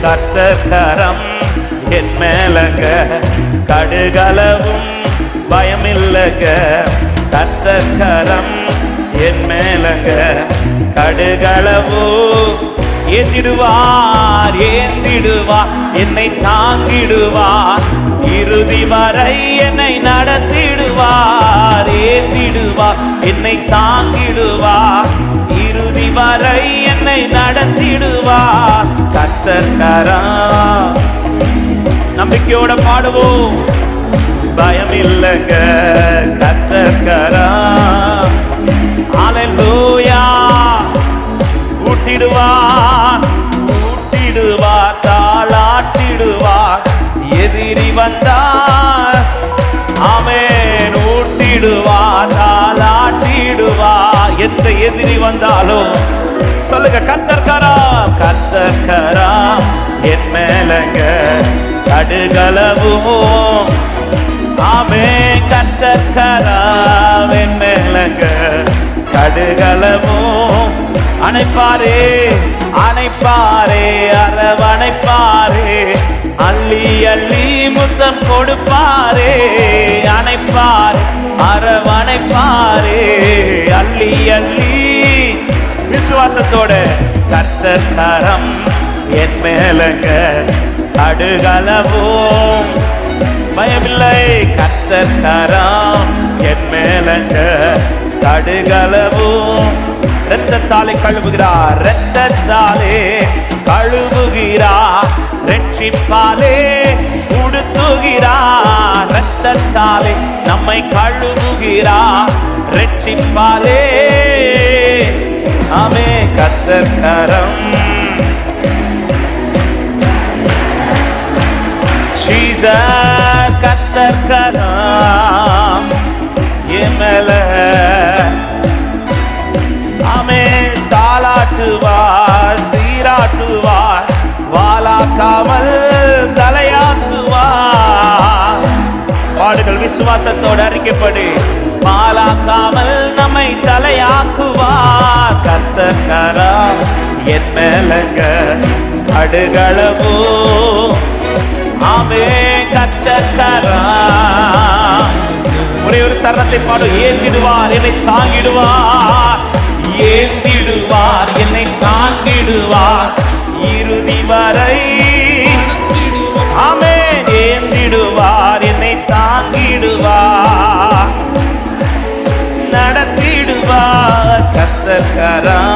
கர்த்தர் கரம் என் மேலங்க, கடுகளவும் பயமில்லங்க. கர்த்தர் கரம் என் மேலங்க, கடுகளவோ ஏந்திடுவார், ஏந்திடுவார், என்னை தாங்கிடுவார், இறுதி வரை என்னை நடத்திடுவார். ஏந்திடுவார், என்னை தாங்கிடுவார், இறுதி வரை என்னை நடத்திடுவார். கர்த்தர் கரம். நம்பிக்கையோட பாடுவோம், பயம் இல்லைங்க. கர்த்தர் கரம். ஹல்லேலூயா. ஊட்டிடுவார், ஊட்டிடுவார், தாளாட்டிடுவார். எதிரி வந்தார், ஆமென், ஊட்டிடுவார், தாளாட்டிடுவார். எந்த எதிரி வந்தாலும் சொல்லுங்க, கர்த்தர் கரம். கர்த்தர் கரம் என் மேலங்க, கடுகளவும், ஆமென், கர்த்தர் கரம் என் மேலங்க, கடுகளவும். அணைப்பாரே, அணைப்பாரே, அரவணைப்பாரே, அள்ளி அள்ளி முத்தம் கொடுப்பாரே. அணைப்பாரே, அரவணைப்பாரே, அள்ளி அள்ளி. விசுவாசத்தோட கர்த்தர் கரம் என் மேலங்க, கடுகளவும் பயமில்லை. கர்த்தர் கரம் என் மேலங்க, கடுகளவும். இரத்தத்தாலே கழுவுகிறார், இரத்தத்தாலே கழுவுகிறார், ரட்சிப்பாலே உடுத்துகிறார். இரத்தத்தாலே நம்மை கழுவுகிறார், ரட்சிப்பாலே. ஆமே, கர்த்தர் கரம். ஜீசஸ், கர்த்தர் கரம் என் மேல, ஆமென், தாளாட்டுவார், சீராட்டுவார், வாலாக்காமல் தலையாக்குவார். பாடுகள் விசுவாசத்தோடு அறிக்கைப்படு. வாலாக்காமல் நம்மை தலையாக்குவார். கர்த்தர் கரம் என் மேலங்க, கடுகளவோ, ஆமென், கர்த்தர் கரம். ஒரே ஒரு சரணத்தை பாடு. ஏந்திடுவார், என்னை தாங்கிடுவார், ஏந்திடுவார், என்னை தாங்கிடுவார், இறுதி வரை. ஆமென், ஏந்திடுவார், என்னை தாங்கிடுவார், நடத்திடுவார். கர்த்தர் கரம்